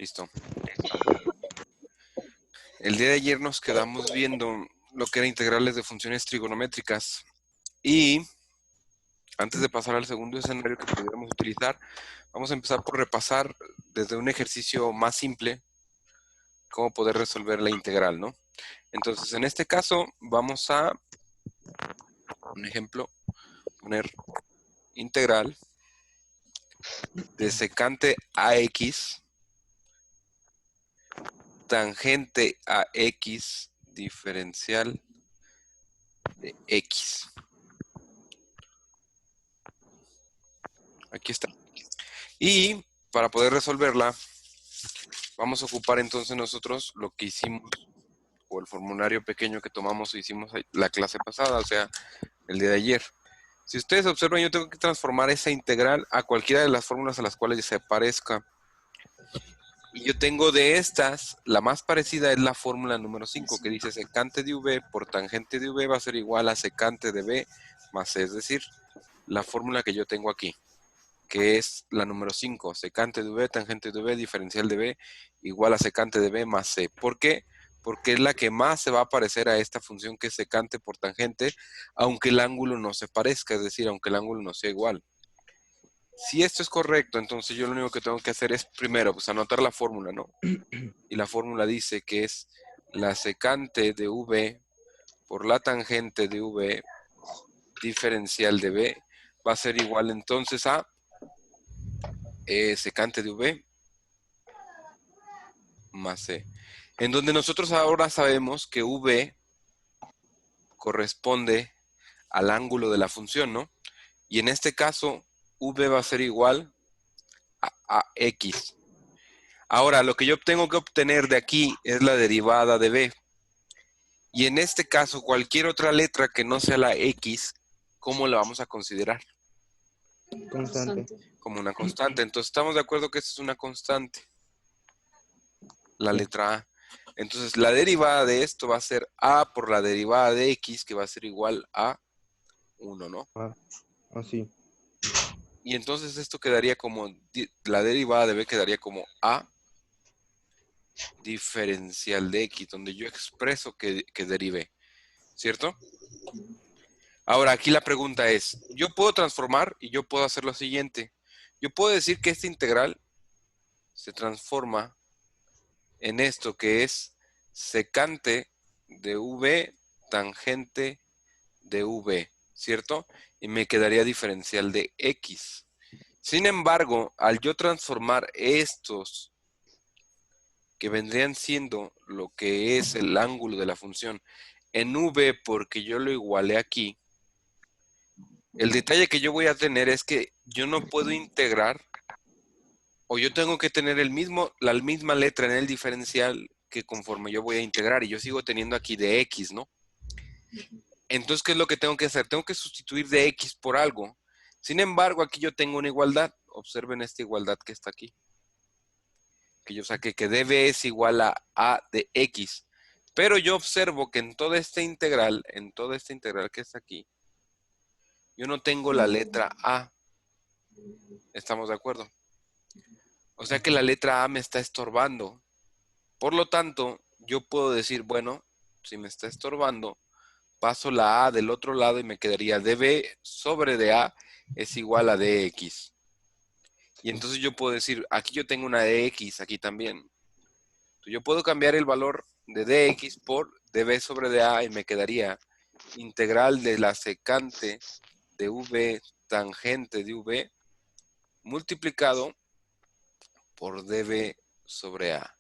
Listo. El día de ayer nos quedamos viendo lo que eran integrales de funciones trigonométricas. Y antes de pasar al segundo escenario que pudiéramos utilizar, vamos a empezar por repasar desde un ejercicio más simple cómo poder resolver la integral, ¿no? Entonces, en este caso, vamos a, un ejemplo, poner integral de secante a x, tangente a x, diferencial de x. Aquí está. Y para poder resolverla, vamos a ocupar entonces nosotros lo que hicimos, o el formulario pequeño que tomamos e hicimos la clase pasada, o sea, el día de ayer. Si ustedes observan, yo tengo que transformar esa integral a cualquiera de las fórmulas a las cuales se parezca. Y yo tengo de estas, la más parecida es la fórmula número 5, que dice secante de v por tangente de v va a ser igual a secante de b más c, es decir, la fórmula que yo tengo aquí, que es la número 5, secante de v, tangente de v, diferencial de b, igual a secante de b más c. ¿Por qué? Porque es la que más se va a parecer a esta función que es secante por tangente, aunque el ángulo no se parezca, es decir, aunque el ángulo no sea igual. Si esto es correcto, entonces yo lo único que tengo que hacer es, primero, pues anotar la fórmula, ¿no? Y la fórmula dice que es la secante de v por la tangente de v diferencial de b va a ser igual entonces a secante de v más c. En donde nosotros ahora sabemos que v corresponde al ángulo de la función, ¿no? Y en este caso, v va a ser igual a x. Ahora, lo que yo tengo que obtener de aquí es la derivada de b. Y en este caso, cualquier otra letra que no sea la x, ¿cómo la vamos a considerar? Constante. Como una constante. Entonces, estamos de acuerdo que esta es una constante. La Sí. letra a. Entonces, la derivada de esto va a ser a por la derivada de x, que va a ser igual a 1, ¿no? Así. Y entonces esto quedaría como, la derivada de b quedaría como a diferencial de x, donde yo expreso que derive, ¿cierto? Ahora, aquí la pregunta es, yo puedo transformar y yo puedo hacer lo siguiente. Yo puedo decir que esta integral se transforma en esto que es secante de v tangente de v, ¿cierto? Y me quedaría diferencial de x. Sin embargo, al yo transformar estos que vendrían siendo lo que es el ángulo de la función en v porque yo lo igualé aquí, el detalle que yo voy a tener es que yo no puedo integrar, o yo tengo que tener la misma letra en el diferencial que conforme yo voy a integrar, y yo sigo teniendo aquí de x, ¿no? Entonces, ¿qué es lo que tengo que hacer? Tengo que sustituir de x por algo. Sin embargo, aquí yo tengo una igualdad. Observen esta igualdad que está aquí. Que yo saqué que db es igual a de x. Pero yo observo que en toda esta integral que está aquí, yo no tengo la letra a. ¿Estamos de acuerdo? O sea que la letra a me está estorbando. Por lo tanto, yo puedo decir, bueno, si me está estorbando, paso la a del otro lado y me quedaría db sobre de a es igual a dx. Y entonces yo puedo decir, aquí yo tengo una dx, aquí también. Entonces yo puedo cambiar el valor de dx por db sobre de a y me quedaría integral de la secante de v tangente de v multiplicado por db sobre a.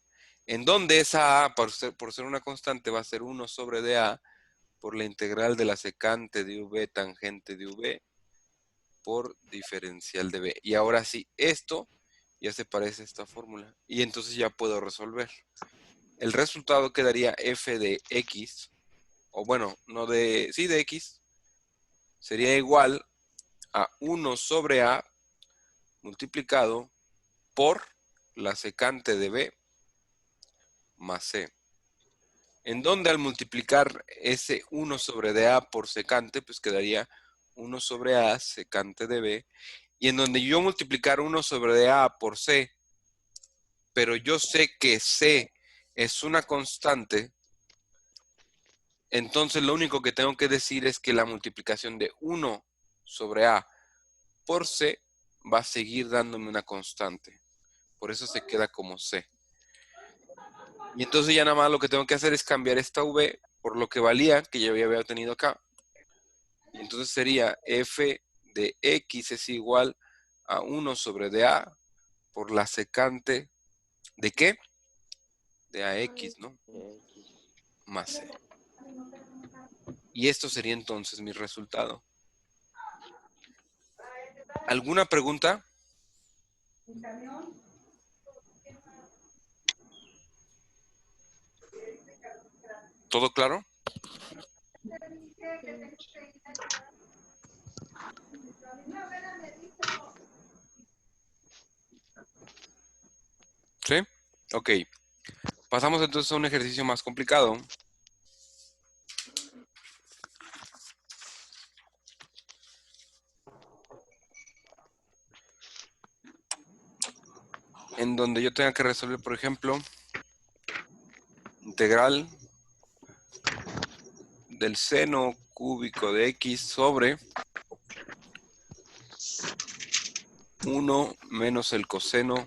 En donde esa a, por ser una constante, va a ser 1 sobre dA por la integral de la secante de v tangente de v por diferencial de b. Y ahora sí, esto ya se parece a esta fórmula. Y entonces ya puedo resolver. El resultado quedaría f de x, o bueno, no de, sí de x, sería igual a 1 sobre a multiplicado por la secante de b más c. En donde al multiplicar ese 1 sobre dA por secante, pues quedaría 1 sobre A secante de B. Y en donde yo multiplicar 1 sobre dA por C, pero yo sé que C es una constante, entonces lo único que tengo que decir es que la multiplicación de 1 sobre A por C va a seguir dándome una constante. Por eso se queda como C. Y entonces ya nada más lo que tengo que hacer es cambiar esta V por lo que valía, que ya había obtenido acá. Y entonces sería f de x es igual a 1 sobre dA por la secante ¿de qué? De AX, ¿no? Más C. Y esto sería entonces mi resultado. ¿Alguna pregunta? ¿Todo claro? ¿Sí? Ok. Pasamos entonces a un ejercicio más complicado. En donde yo tenga que resolver, por ejemplo, integral del seno cúbico de x sobre 1 menos el coseno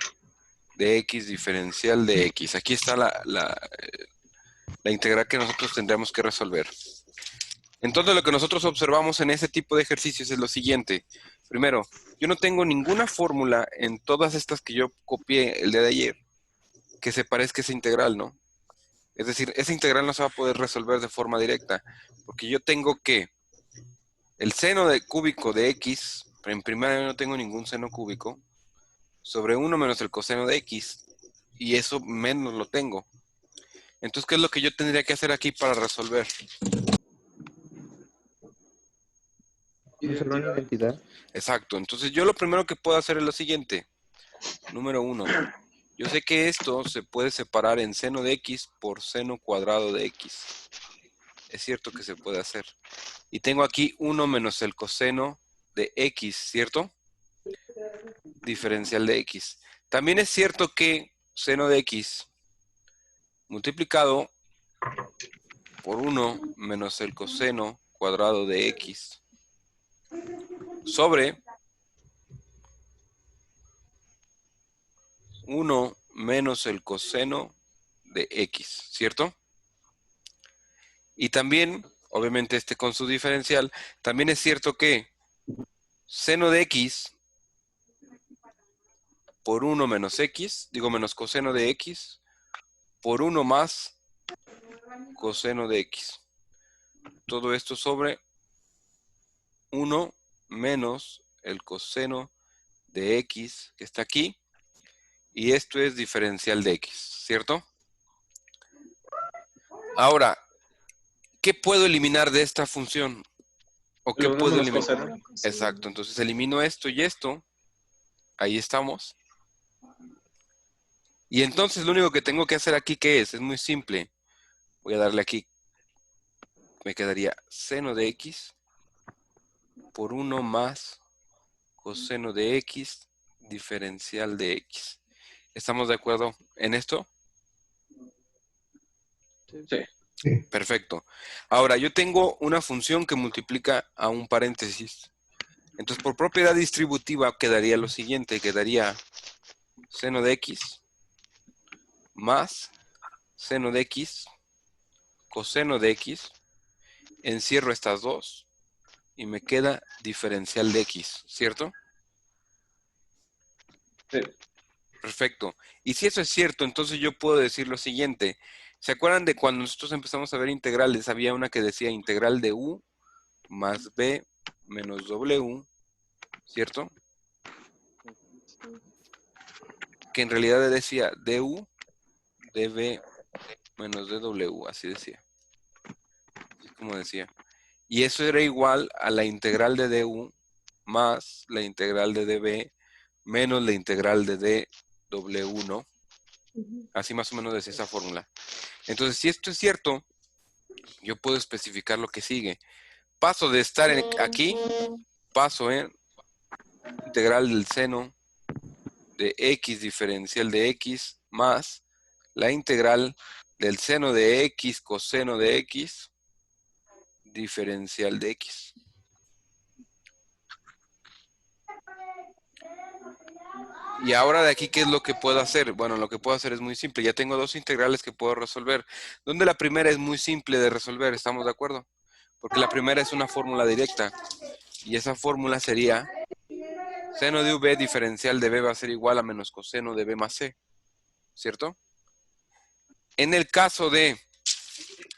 de x diferencial de x. Aquí está la integral que nosotros tendremos que resolver. Entonces lo que nosotros observamos en ese tipo de ejercicios es lo siguiente. Primero, yo no tengo ninguna fórmula en todas estas que yo copié el día de ayer que se parezca a esa integral, ¿no? Es decir, esa integral no se va a poder resolver de forma directa, porque yo tengo que el seno de cúbico de x, en primera yo no tengo ningún seno cúbico, sobre 1 menos el coseno de x, y eso menos lo tengo. Entonces, ¿qué es lo que yo tendría que hacer aquí para resolver? Observar una identidad. Exacto, entonces yo lo primero que puedo hacer es lo siguiente. Número 1, yo sé que esto se puede separar en seno de x por seno cuadrado de x. Es cierto que se puede hacer. Y tengo aquí 1 menos el coseno de x, ¿cierto? Diferencial de x. También es cierto que seno de x multiplicado por 1 menos el coseno cuadrado de x sobre 1 menos el coseno de x, ¿cierto? Y también, obviamente este con su diferencial, también es cierto que seno de x por 1 menos x, digo menos coseno de x, por 1 más coseno de x. Todo esto sobre 1 menos el coseno de x que está aquí, y esto es diferencial de x, ¿cierto? Ahora, ¿qué puedo eliminar de esta función? ¿O qué puedo eliminar? Exacto, entonces elimino esto y esto, ahí estamos. Y entonces lo único que tengo que hacer aquí, ¿qué es? Es muy simple. Voy a darle aquí, me quedaría seno de x por 1 más coseno de x diferencial de x. ¿Estamos de acuerdo en esto? Sí. Perfecto. Ahora, yo tengo una función que multiplica a un paréntesis. Entonces, por propiedad distributiva quedaría lo siguiente, quedaría seno de x más seno de x, coseno de x, encierro estas dos y me queda diferencial de x, ¿cierto? Sí. Perfecto. Y si eso es cierto, entonces yo puedo decir lo siguiente. ¿Se acuerdan de cuando nosotros empezamos a ver integrales? Había una que decía integral de u más b menos w, ¿cierto? Que en realidad decía du db menos dw, así decía. Así como decía. Y eso era igual a la integral de du más la integral de db menos la integral de dw, ¿no? Así más o menos decía esa fórmula. Entonces, si esto es cierto, yo puedo especificar lo que sigue. Paso de estar aquí, paso en integral del seno de x diferencial de x más la integral del seno de x coseno de x diferencial de x. Y ahora de aquí, ¿qué es lo que puedo hacer? Bueno, lo que puedo hacer es muy simple. Ya tengo dos integrales que puedo resolver. Donde la primera es muy simple de resolver, ¿estamos de acuerdo? Porque la primera es una fórmula directa. Y esa fórmula sería seno de v diferencial de b va a ser igual a menos coseno de b más c. ¿Cierto? En el caso de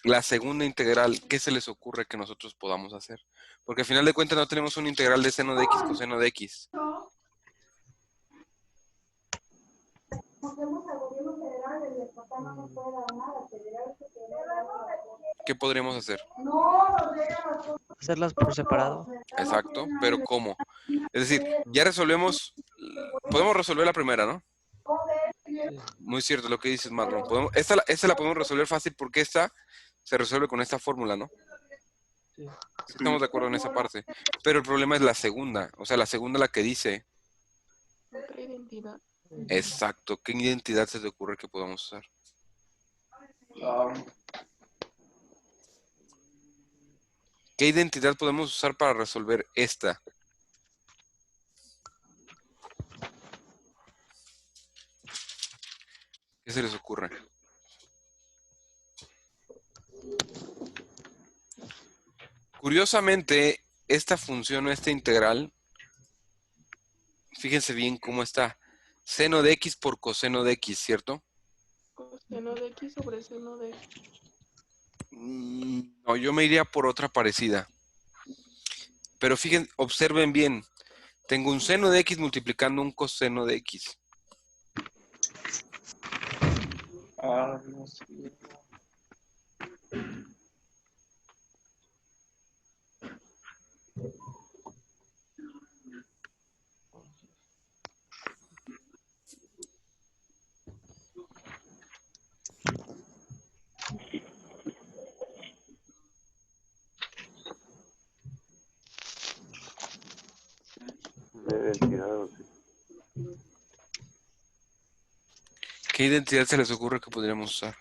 la segunda integral, ¿qué se les ocurre que nosotros podamos hacer? Porque al final de cuentas no tenemos una integral de seno de x coseno de x. ¿Qué podríamos hacer? Hacerlas por separado. Exacto, pero ¿cómo? Es decir, ya resolvemos, podemos resolver la primera, ¿no? Muy cierto lo que dices, Marlon. Esta la podemos resolver fácil porque esta se resuelve con esta fórmula, ¿no? Sí. Sí, estamos de acuerdo en esa parte. Pero el problema es la segunda. O sea, la segunda la que dice, Otra identidad. exacto, ¿qué identidad se te ocurre que podamos usar? ¿Qué identidad podemos usar para resolver esta? ¿Qué se les ocurre? Curiosamente, esta función o esta integral, fíjense bien cómo está. Seno de x por coseno de x, ¿cierto? Coseno de x sobre seno de x. No, yo me iría por otra parecida. Pero fíjense, observen bien. Tengo un seno de x multiplicando un coseno de x. No sé. ¿Qué identidad se les ocurre que podríamos usar?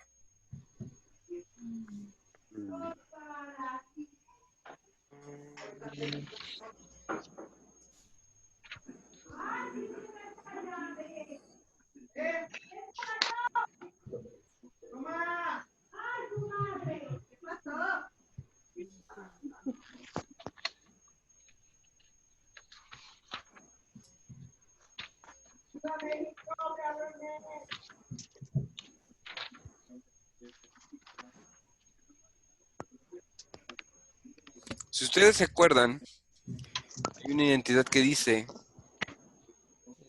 Si ustedes se acuerdan, hay una identidad que dice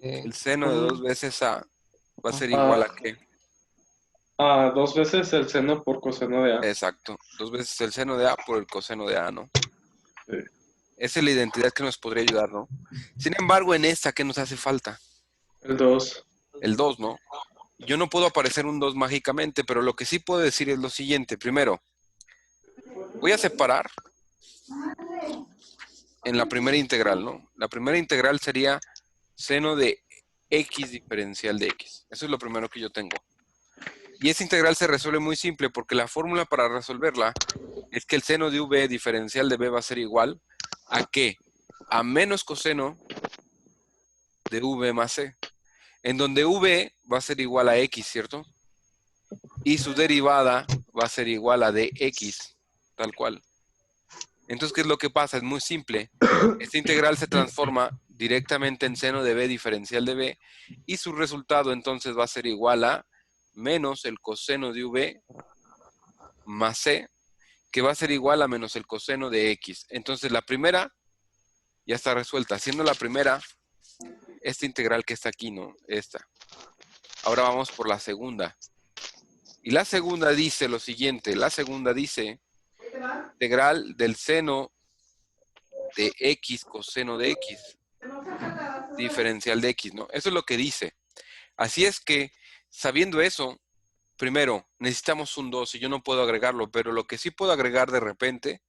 el seno de 2 veces a va a ser igual a ¿qué? 2 veces el seno por coseno de A. Exacto. 2 veces el seno de a por el coseno de a, ¿no? Sí. Esa es la identidad que nos podría ayudar, ¿no? Sin embargo, en esta, ¿qué nos hace falta? El 2. El 2, ¿no? Yo no puedo aparecer un 2 mágicamente, pero lo que sí puedo decir es lo siguiente. Primero, voy a separar en la primera integral, ¿no? La primera integral sería seno de x diferencial de x. Eso es lo primero que yo tengo. Y esa integral se resuelve muy simple porque la fórmula para resolverla es que el seno de v diferencial de b va a ser igual a ¿qué? A menos coseno de v más c. En donde v va a ser igual a x, ¿cierto? Y su derivada va a ser igual a dx, tal cual. Entonces, ¿qué es lo que pasa? Es muy simple. Esta integral se transforma directamente en seno de b diferencial de b y su resultado entonces va a ser igual a menos el coseno de v más c, que va a ser igual a menos el coseno de x. Entonces, la primera ya está resuelta. Siendo la primera, esta integral que está aquí, ¿no? Esta. Ahora vamos por la segunda. Y la segunda dice lo siguiente. La segunda dice integral del seno de x coseno de x diferencial de x, ¿no? Eso es lo que dice. Así es que, sabiendo eso, primero, necesitamos un 2 y yo no puedo agregarlo, pero lo que sí puedo agregar de repente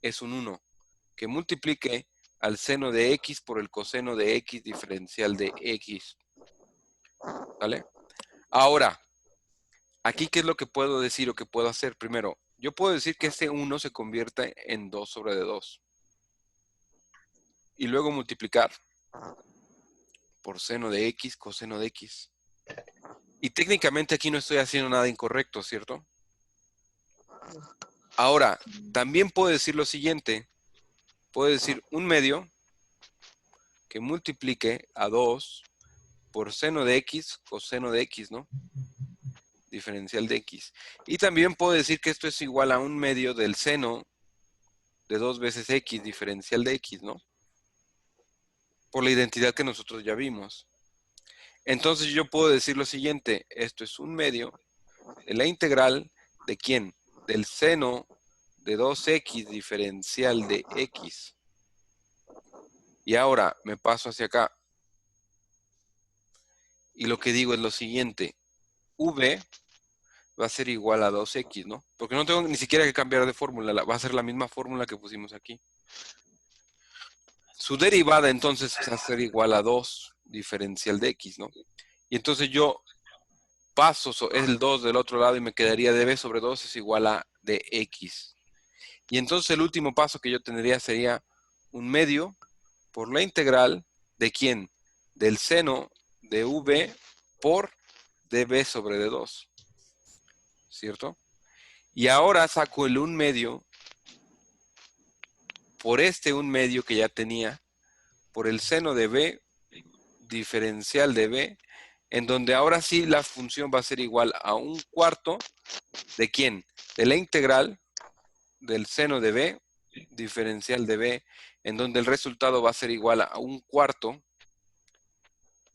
es un 1, que multiplique al seno de x por el coseno de x diferencial de x. ¿Vale? Ahora, aquí, ¿qué es lo que puedo decir o que puedo hacer? Primero, yo puedo decir que este 1 se convierte en 2 sobre de 2. Y luego multiplicar por seno de x, coseno de x. Y técnicamente aquí no estoy haciendo nada incorrecto, ¿cierto? Ahora, también puedo decir lo siguiente. Puedo decir 1/2 que multiplique a 2 por seno de x, coseno de x, ¿no? Diferencial de x. Y también puedo decir que esto es igual a 1/2 del seno de 2 veces x, diferencial de x, ¿no? Por la identidad que nosotros ya vimos. Entonces yo puedo decir lo siguiente. Esto es 1/2 de la integral de ¿quién? Del seno de 2x diferencial de x. Y ahora me paso hacia acá. Y lo que digo es lo siguiente. V va a ser igual a 2x, ¿no? Porque no tengo ni siquiera que cambiar de fórmula. Va a ser la misma fórmula que pusimos aquí. Su derivada entonces va a ser igual a 2 diferencial de x, ¿no? Y entonces yo paso el 2 del otro lado y me quedaría db sobre 2 es igual a dx. Y entonces el último paso que yo tendría sería 1/2 por la integral de ¿quién? Del seno de v por db sobre d2. ¿Cierto? Y ahora saco el 1/2 por este 1/2 que ya tenía por el seno de b diferencial de b, en donde ahora sí la función va a ser igual a 1/4 de ¿quién? De la integral del seno de b diferencial de b, en donde el resultado va a ser igual a 1/4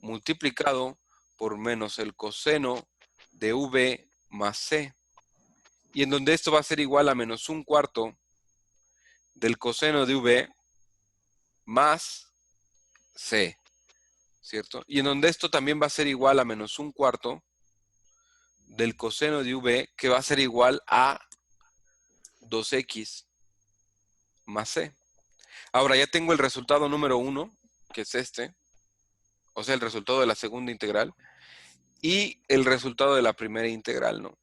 multiplicado por menos el coseno de v más c, y en donde esto va a ser igual a menos 1/4 del coseno de v más c, ¿cierto? Y en donde esto también va a ser igual a menos 1/4 del coseno de v, que va a ser igual a 2x más c. Ahora ya tengo el resultado número 1, que es este, o sea, el resultado de la segunda integral, y el resultado de la primera integral, ¿no?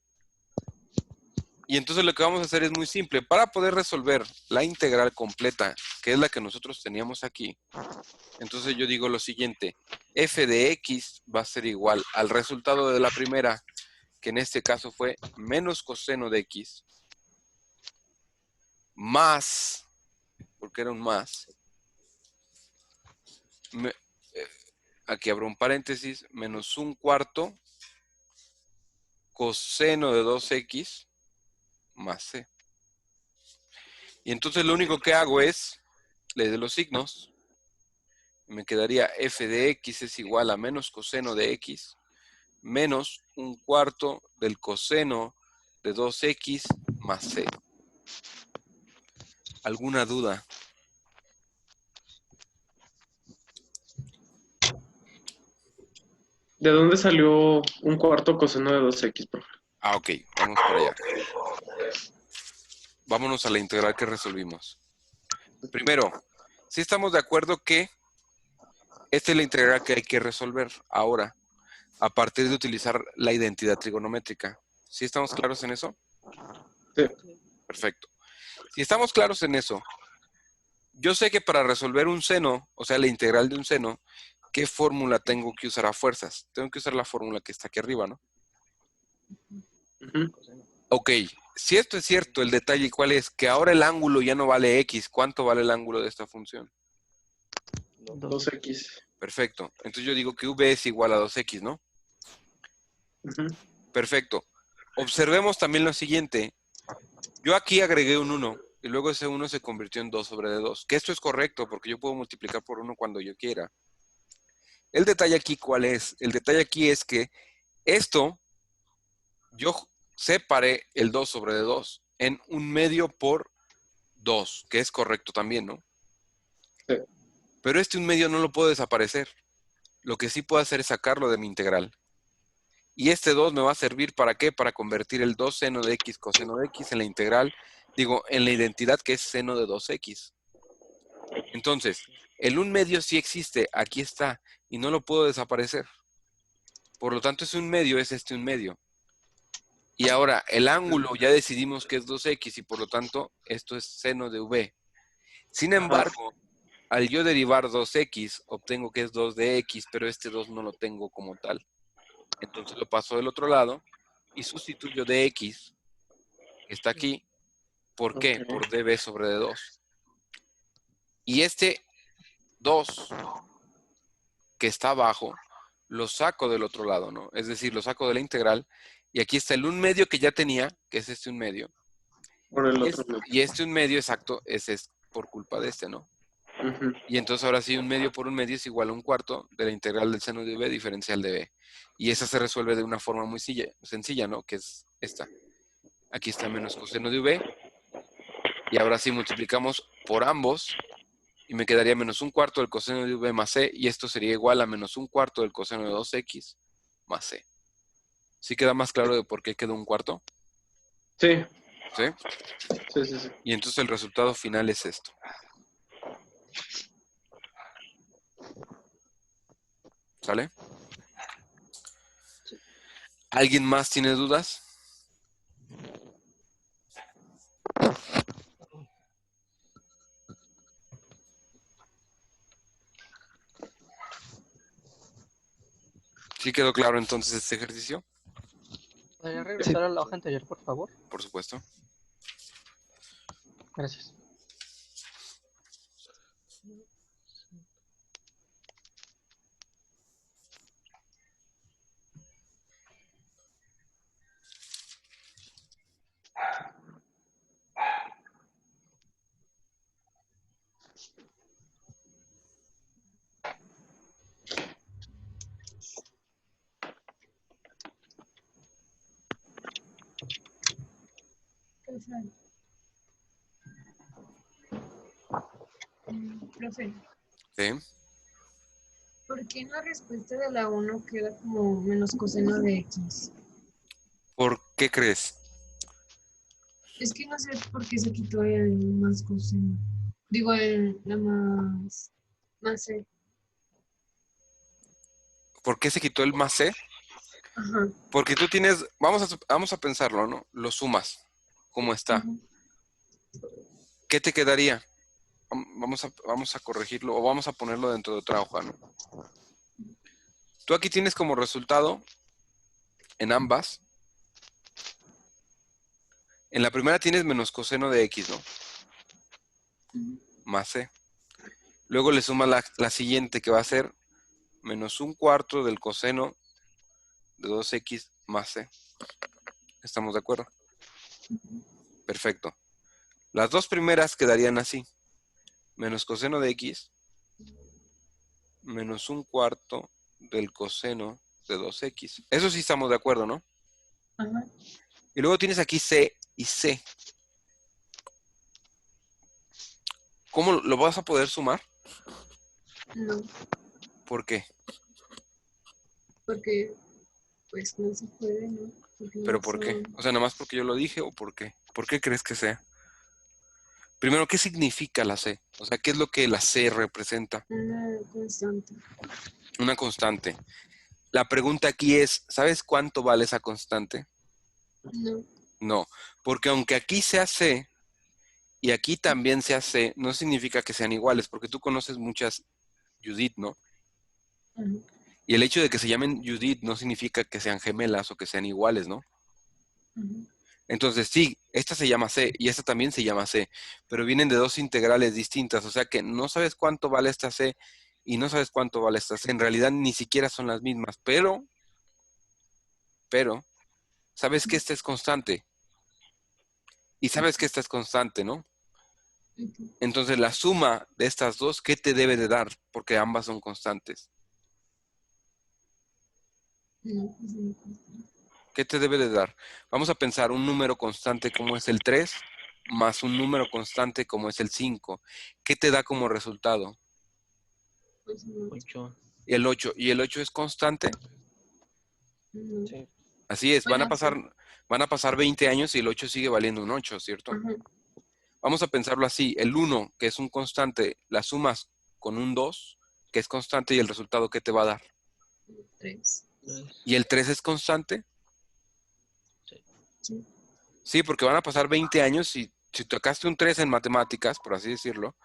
Y entonces lo que vamos a hacer es muy simple. Para poder resolver la integral completa, que es la que nosotros teníamos aquí, entonces yo digo lo siguiente. F de x va a ser igual al resultado de la primera, que en este caso fue menos coseno de x, más, porque era un más, aquí abro un paréntesis, menos 1/4 coseno de 2x más c. Y entonces lo único que hago es, ley de los signos, me quedaría f de x es igual a menos coseno de x menos 1/4 del coseno de 2x más c. ¿Alguna duda? ¿De dónde salió 1/4 coseno de 2x, profe? Ah, ok, vamos para allá. Vámonos a la integral que resolvimos. Primero, si estamos de acuerdo que esta es la integral que hay que resolver ahora, a partir de utilizar la identidad trigonométrica. ¿Sí estamos claros en eso? Sí. Perfecto. Si estamos claros en eso, yo sé que para resolver un seno, o sea, la integral de un seno, ¿qué fórmula tengo que usar a fuerzas? Tengo que usar la fórmula que está aquí arriba, ¿no? Ujú. Ok, si esto es cierto, el detalle, ¿cuál es? Que ahora el ángulo ya no vale x. ¿Cuánto vale el ángulo de esta función? 2x. Perfecto. Entonces yo digo que v es igual a 2x, ¿no? Ujú. Perfecto. Observemos también lo siguiente. Yo aquí agregué un 1 y luego ese 1 se convirtió en 2 sobre de 2. Que esto es correcto porque yo puedo multiplicar por 1 cuando yo quiera. El detalle aquí, ¿cuál es? El detalle aquí es que esto, yo separé el 2 sobre de 2 en 1/2 por 2, que es correcto también, ¿no? Sí. Pero este 1/2 no lo puedo desaparecer. Lo que sí puedo hacer es sacarlo de mi integral. Y este 2 me va a servir ¿para qué? Para convertir el 2 seno de x coseno de x en la integral, digo, en la identidad que es seno de 2x. Entonces, el 1/2 sí existe, aquí está, y no lo puedo desaparecer. Por lo tanto, es un medio, es este un medio. Y ahora, el ángulo ya decidimos que es 2x y por lo tanto, esto es seno de v. Sin embargo, al yo derivar 2x, obtengo que es 2 de x, pero este 2 no lo tengo como tal. Entonces lo paso del otro lado y sustituyo de x, que está aquí. ¿Por qué? Ok. Por db sobre d2. Y este 2 que está abajo, lo saco del otro lado, ¿no? Es decir, lo saco de la integral. Y aquí está el 1/2 que ya tenía, que es este 1/2. Por el Y, otro lado. y este 1/2 exacto, ese es por culpa de este, ¿no? Ujú. Y entonces ahora sí, 1/2 por 1/2 es igual a 1/4 de la integral del seno de v diferencial de b. Y esa se resuelve de una forma muy sencilla, ¿no? Que es esta. Aquí está menos coseno de v. Y ahora sí multiplicamos por ambos. Y me quedaría menos 1/4 del coseno de v más c. Y esto sería igual a menos 1/4 del coseno de 2x más c. ¿Sí queda más claro de por qué quedó 1/4? Sí, ¿Sí? sí. Y entonces el resultado final es esto. ¿Sale? ¿Alguien más tiene dudas? ¿Sí quedó claro entonces este ejercicio? ¿Podría regresar a la hoja anterior, por favor? Por supuesto. Gracias. Profe, ¿Sí? ¿por qué en la respuesta de la 1 queda como menos coseno de x? ¿Por qué crees? Es que no sé por qué se quitó el más coseno. Digo, el la más c. ¿Por qué se quitó el más c? Ajá. Porque tú tienes, vamos a pensarlo, ¿no? Lo sumas. ¿Cómo está? Ujú. ¿Qué te quedaría? Vamos a corregirlo o vamos a ponerlo dentro de otra hoja, ¿no? Tú aquí tienes como resultado, en ambas, en la primera tienes menos coseno de x, ¿no? Ujú. Más c. Luego le sumas la siguiente que va a ser menos 1/4 del coseno de 2x más c. ¿Estamos de acuerdo? Perfecto. Las dos primeras quedarían así. Menos coseno de x menos 1/4 del coseno de 2x. Eso sí estamos de acuerdo, ¿no? Ajá. Y luego tienes aquí c y c. ¿Cómo lo vas a poder sumar? No, ¿Por qué? porque pues no se puede, ¿no? Porque ¿Pero por qué? O sea, nada más porque yo lo dije o por qué. ¿Por qué crees que sea? Primero, ¿qué significa la c? O sea, ¿qué es lo que la c representa? una constante. Una constante. La pregunta aquí es, ¿sabes cuánto vale esa constante? No. No, porque aunque aquí sea c y aquí también sea c, no significa que sean iguales, porque tú conoces muchas Judith, ¿no? Ajá. Y el hecho de que se llamen Judith no significa que sean gemelas o que sean iguales, ¿no? Ajá. Entonces, sí, esta se llama c y esta también se llama c, pero vienen de dos integrales distintas, o sea que no sabes cuánto vale esta c y no sabes cuánto vale esta c. En realidad ni siquiera son las mismas, pero, sabes que esta es constante y sabes que esta es constante, ¿no? Ok. Entonces, la suma de estas dos, ¿qué te debe de dar? Porque ambas son constantes. No, pues no constante. ¿Qué te debe de dar? Vamos a pensar un número constante como es el 3 más un número constante como es el 5. ¿Qué te da como resultado? Pues no. 8. El 8. ¿Y el 8 es constante? No. Sí. Así es, van a Bueno, sí. pasar 20 años y el 8 sigue valiendo un 8, ¿cierto? Ajá. Vamos a pensarlo así. El 1, que es un constante, la sumas con un 2, que es constante, y el resultado, ¿qué te va a dar? 3. ¿Y el 3 es constante? Sí. Sí, porque van a pasar 20 años y si tocaste un 3 en matemáticas, por así decirlo,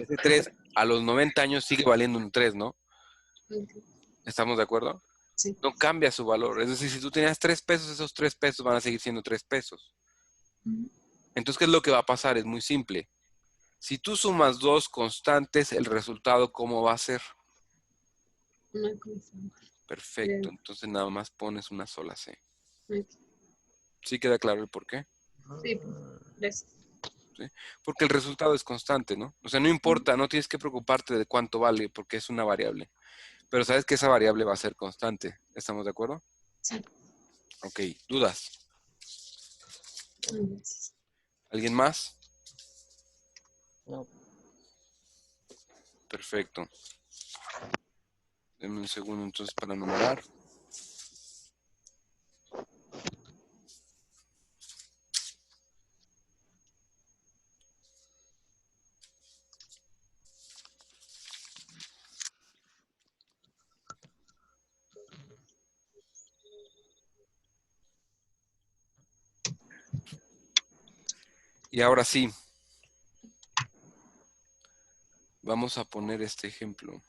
ese 3 a los 90 años sigue valiendo un 3, ¿no? Ok, ¿Estamos de acuerdo? sí. No cambia su valor. Es decir, si tú tenías 3 pesos, esos 3 pesos van a seguir siendo 3 pesos. Ujú. Entonces, ¿qué es lo que va a pasar? Es muy simple. Si tú sumas dos constantes, el resultado, ¿cómo va a ser? Una constante. Perfecto. Entonces, nada más pones una sola C. Ok. ¿Sí queda claro el por qué? Sí, gracias. ¿Sí? Porque el resultado es constante, ¿no? O sea, no importa, no tienes que preocuparte de cuánto vale porque es una variable. Pero sabes que esa variable va a ser constante. ¿Estamos de acuerdo? Sí, Ok. ¿Dudas? gracias. ¿Alguien más? No. Perfecto. Denme un segundo entonces para numerar. Y ahora sí, vamos a poner este ejemplo.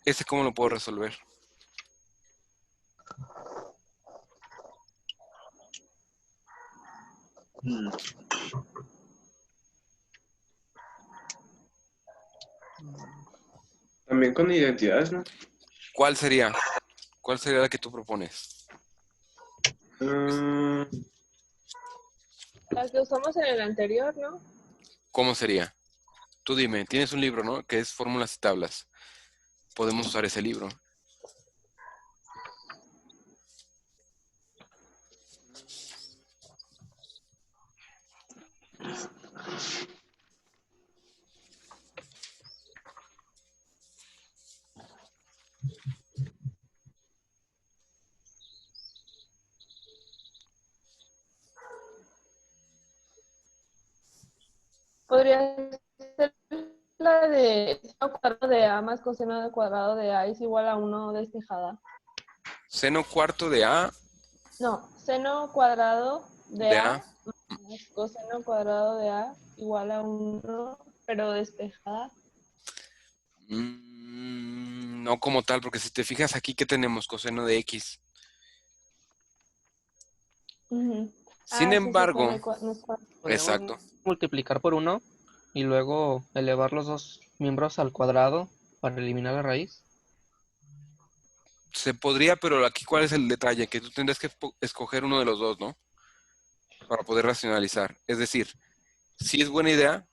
¿Este cómo lo puedo resolver? También con identidades, ¿no? ¿Cuál sería? ¿Cuál sería la que tú propones? Mm, La que usamos en el anterior, ¿no? ¿Cómo sería? Tú dime, tienes un libro, ¿no? Que es Fórmulas y Tablas. Podemos usar ese libro. Podría ser la de seno cuadrado de A más coseno cuadrado de A es igual a 1 despejada. Seno cuarto de A No, seno cuadrado de de A A. más coseno cuadrado de A igual a 1, pero despejada. No como tal, porque si te fijas aquí, ¿qué tenemos? Coseno de X. Ujú. Sin Sí, es cierto, embargo, no es cuadrado. Podemos exacto. multiplicar por 1 y luego elevar los dos miembros al cuadrado para eliminar la raíz. Se podría, pero aquí ¿cuál es el detalle? Que tú tendrás que escoger uno de los dos, ¿no? Para poder racionalizar. Es decir, sí es buena idea,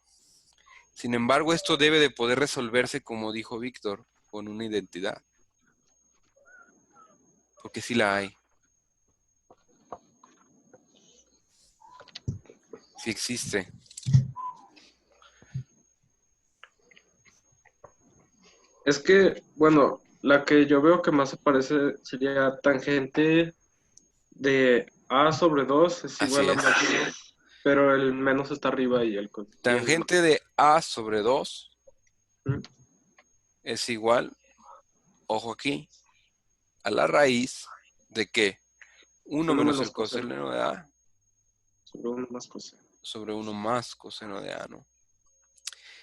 sin embargo, esto debe de poder resolverse, como dijo Víctor, con una identidad. Porque sí la hay. Sí existe. es que, bueno, la que yo veo que más se parece sería tangente de A sobre 2 es Así igual a es. más 1, pero el menos está arriba y el más. Tangente de A sobre 2 ¿Mm? es igual, ojo aquí, a la raíz de que 1 Uno menos menos el coseno coseno de A sobre 1 más coseno. sobre 1 más coseno de A, ¿no?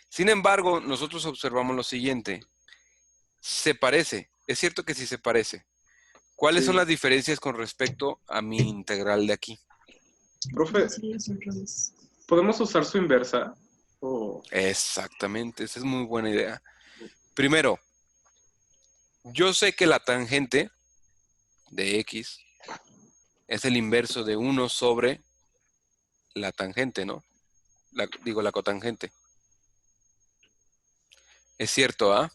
Sin embargo, nosotros observamos lo siguiente. Se parece. Es cierto que sí se parece. ¿Cuáles son Sí. las diferencias con respecto a mi integral de aquí? Profe, Sí, los otros. ¿podemos usar su inversa? O Exactamente, esa es muy buena idea. Primero, yo sé que la tangente de X es el inverso de 1 sobre la tangente, ¿no? La cotangente. Es cierto, ¿ah?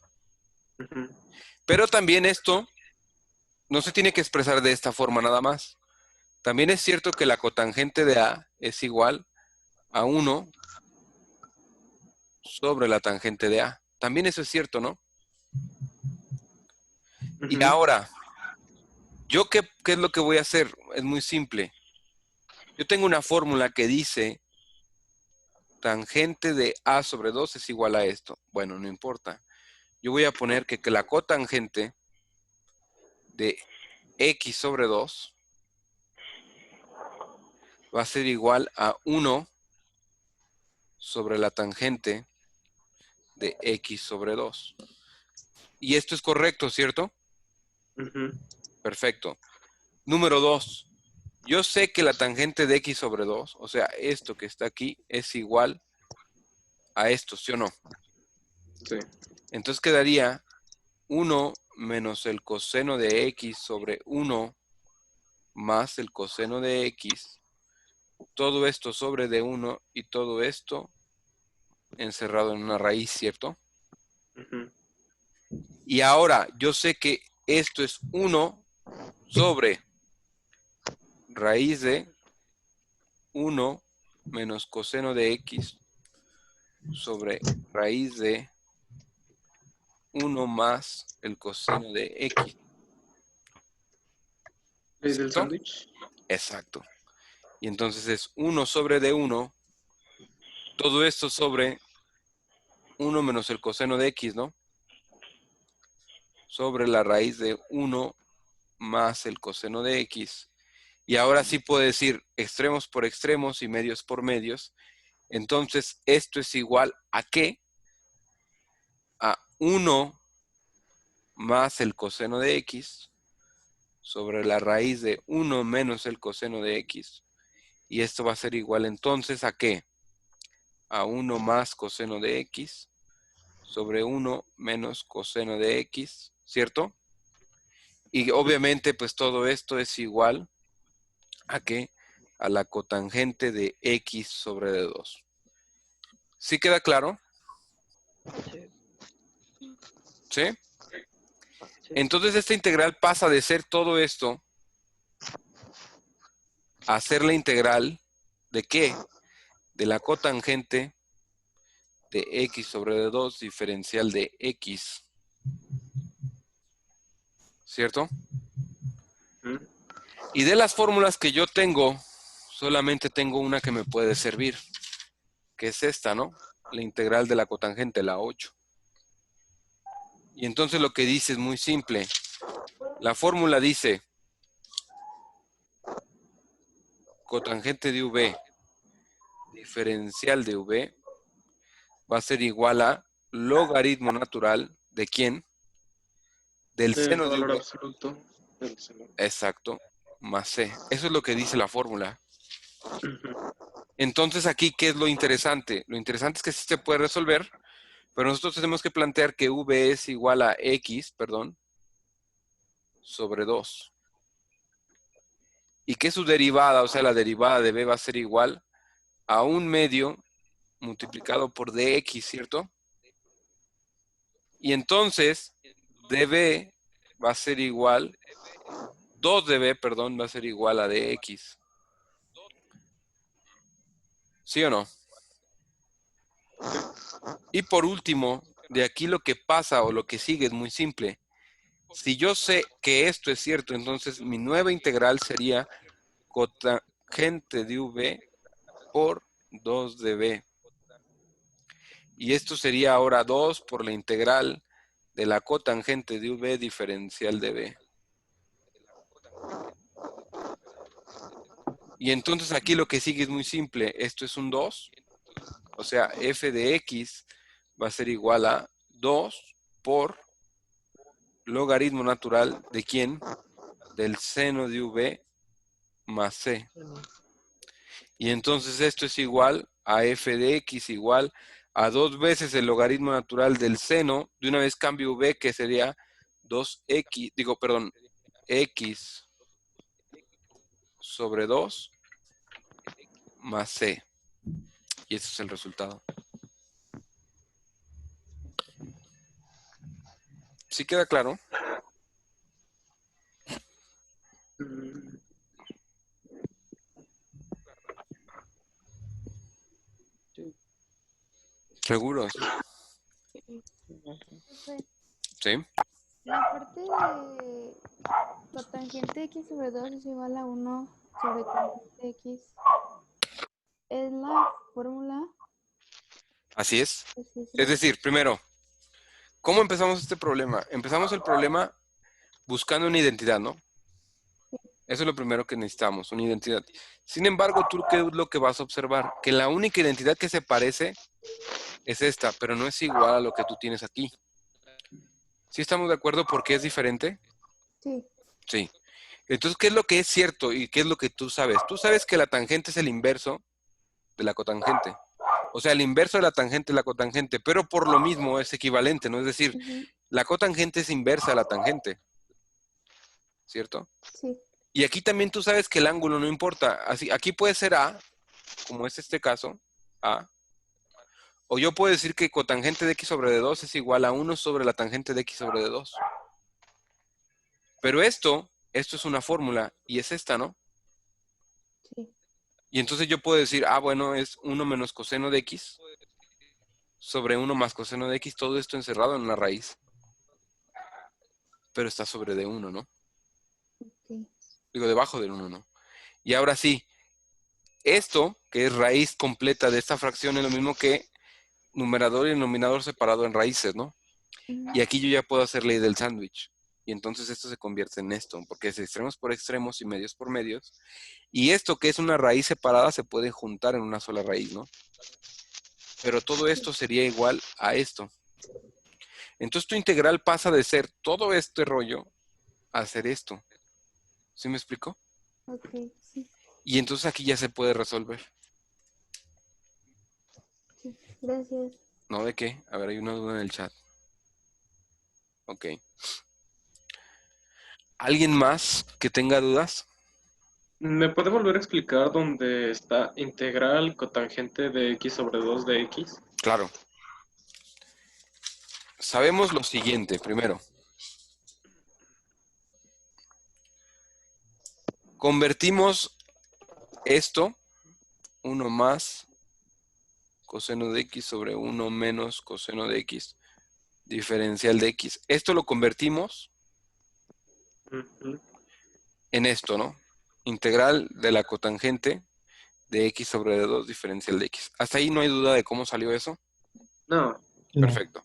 Ujú. Pero también esto no se tiene que expresar de esta forma nada más. También es cierto que la cotangente de A es igual a 1 sobre la tangente de A. También eso es cierto, ¿no? Y Ujú. ahora, ¿yo qué es lo que voy a hacer? Es muy simple. Yo tengo una fórmula que dice tangente de A sobre 2 es igual a esto. Bueno, no importa. Yo voy a poner que la cotangente de X sobre 2 va a ser igual a 1 sobre la tangente de X sobre 2. Y esto es correcto, ¿cierto? Ujú. Perfecto. Número 2. Yo sé que la tangente de X sobre 2, o sea, esto que está aquí, es igual a esto, ¿sí o no? Sí. Entonces quedaría 1 menos el coseno de X sobre 1 más el coseno de X. Todo esto sobre de 1 y todo esto encerrado en una raíz, ¿cierto? Ujú. Y ahora yo sé que esto es 1 sobre raíz de 1 menos coseno de X sobre raíz de 1 más el coseno de X. ¿Ley del ¿Cierto? sándwich? Exacto. Y entonces es 1 sobre de 1, todo esto sobre 1 menos el coseno de X, ¿no? Sobre la raíz de 1 más el coseno de X. Y ahora sí puedo decir extremos por extremos y medios por medios. Entonces, esto es igual a ¿qué? A 1 más el coseno de X sobre la raíz de 1 menos el coseno de X. Y esto va a ser igual entonces a ¿qué? A 1 más coseno de X sobre 1 menos coseno de X, ¿cierto? Y obviamente, pues todo esto es igual a ¿qué? A la cotangente de X sobre de 2. ¿Sí queda claro? ¿Sí? Entonces esta integral pasa de ser todo esto a ser la integral ¿de qué? De la cotangente de X sobre de 2 diferencial de X. ¿Cierto? Ujú. Y de las fórmulas que yo tengo, solamente tengo una que me puede servir, que es esta, ¿no? La integral de la cotangente, la 8. Y entonces lo que dice es muy simple. La fórmula dice cotangente de V diferencial de V va a ser igual a logaritmo natural de ¿quién? Del Del seno de valor V, absoluto del seno. exacto, más C. Eso es lo que dice la fórmula. Ujú. Entonces aquí, ¿qué es lo interesante? Lo interesante es que sí se puede resolver, pero nosotros tenemos que plantear que V es igual a X, perdón, sobre 2. Y que su derivada, o sea, la derivada de B va a ser igual a 1 medio multiplicado por dx, ¿cierto? Y entonces, dB va a ser igual, 2dB, perdón, va a ser igual a dx. ¿Sí o no? Y por último, de aquí lo que pasa o lo que sigue es muy simple. Si yo sé que esto es cierto, entonces mi nueva integral sería cotangente de V por 2dB. Y esto sería ahora 2 por la integral de la cotangente de V diferencial de B. Y entonces aquí lo que sigue es muy simple. Esto es un 2. O sea, f de x va a ser igual a 2 por logaritmo natural de ¿quién? Del seno de V más c. Y entonces esto es igual a f de x igual a 2 veces el logaritmo natural del seno. De una vez cambio v, que sería 2x, digo, perdón, x sobre 2 más c. Y ese es el resultado. ¿Sí queda claro? Mm, ¿Seguros? Profe, Sí. la parte de cotangente de x sobre 2 es igual a 1 sobre tangente de x. ¿Es la fórmula? Así es. Pues sí, sí. Es decir, primero, ¿cómo empezamos este problema? Empezamos el problema buscando una identidad, ¿no? Eso es lo primero que necesitamos, una identidad. Sin embargo, ¿tú qué es lo que vas a observar? Que la única identidad que se parece es esta, pero no es igual a lo que tú tienes aquí. ¿Sí estamos de acuerdo por qué es diferente? Sí. Sí. Entonces, ¿qué es lo que es cierto y qué es lo que tú sabes? Tú sabes que la tangente es el inverso de la cotangente. O sea, el inverso de la tangente es la cotangente, pero por lo mismo es equivalente, ¿no? Es decir, Ujú. la cotangente es inversa a la tangente, ¿cierto? Sí. Y aquí también tú sabes que el ángulo no importa. Así, aquí puede ser A, como es este caso, A. O yo puedo decir que cotangente de x sobre de 2 es igual a 1 sobre la tangente de x sobre de 2. Pero esto es una fórmula y es esta, ¿no? Sí. Y entonces yo puedo decir, bueno, es 1 menos coseno de x sobre 1 más coseno de x, todo esto encerrado en una raíz. Pero está sobre de 1, ¿no? Ok. Digo, debajo del 1, ¿no? Y ahora sí, esto, que es raíz completa de esta fracción, es lo mismo que numerador y denominador separado en raíces, ¿no? Ujú. Y aquí yo ya puedo hacer ley del sándwich. Y entonces esto se convierte en esto, porque es extremos por extremos y medios por medios. Y esto, que es una raíz separada, se puede juntar en una sola raíz, ¿no? Pero todo esto sería igual a esto. Entonces tu integral pasa de ser todo este rollo a ser esto. ¿Sí me explico? Ok, sí. Y entonces aquí ya se puede resolver. Sí. Gracias. ¿No? ¿De qué? A ver, hay una duda en el chat. Ok. ¿Alguien más que tenga dudas? ¿Me puede volver a explicar dónde está integral cotangente de x sobre 2 de x? Claro. Sabemos lo siguiente, primero. Convertimos esto, 1 más coseno de x sobre 1 menos coseno de x, diferencial de x. Esto lo convertimos Ujú. en esto, ¿no? Integral de la cotangente de x sobre 2 diferencial de x. ¿Hasta ahí no hay duda de cómo salió eso? No, Perfecto.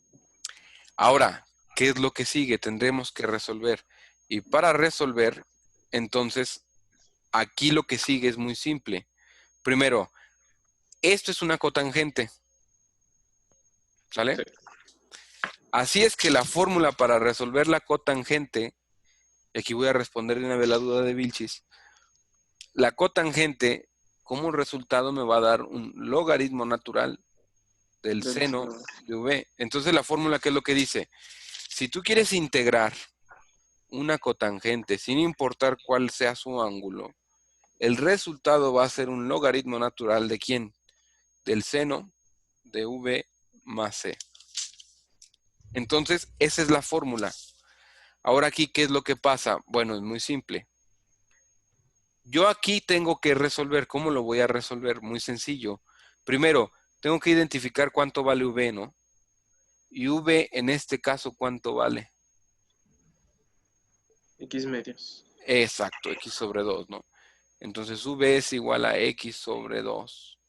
Ahora, ¿qué es lo que sigue? Tendremos que resolver. Y para resolver, entonces, aquí lo que sigue es muy simple. Primero, esto es una cotangente. ¿Sale? sí. Así es que la fórmula para resolver la cotangente, y aquí voy a responder de una vez la duda de Vilchis, la cotangente como resultado me va a dar un logaritmo natural del Del seno seno. de v. Entonces la fórmula, ¿qué es lo que dice? Si tú quieres integrar una cotangente sin importar cuál sea su ángulo, el resultado va a ser un logaritmo natural ¿de quién? Del seno de v más c. Entonces, esa es la fórmula. Ahora aquí, ¿qué es lo que pasa? Bueno, es muy simple. Yo aquí tengo que resolver. ¿Cómo lo voy a resolver? Muy sencillo. Primero, tengo que identificar cuánto vale v, ¿no? Y v, en este caso, ¿cuánto vale? X medios. Exacto, x sobre 2, ¿no? Entonces, v es igual a x sobre 2.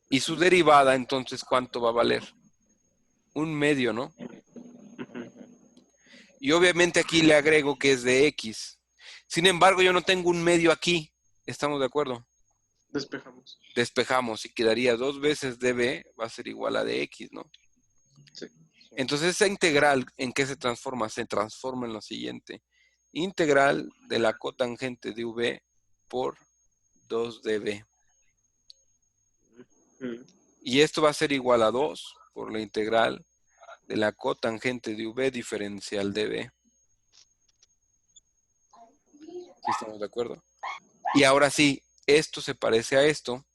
Y su derivada, entonces, ¿cuánto va a valer? Un medio, ¿no? Ujú. Y obviamente aquí le agrego que es de x. Sin embargo, yo no tengo un medio aquí. ¿Estamos de acuerdo? Despejamos. Despejamos y quedaría 2 veces db va a ser igual a dx, ¿no? Sí. Entonces esa integral, ¿en qué se transforma? Se transforma en lo siguiente. Integral de la cotangente de v por 2db. Mm. Y esto va a ser igual a 2 por la integral de la cotangente de v diferencial db. ¿Sí estamos de acuerdo? Y ahora sí, esto se parece a esto.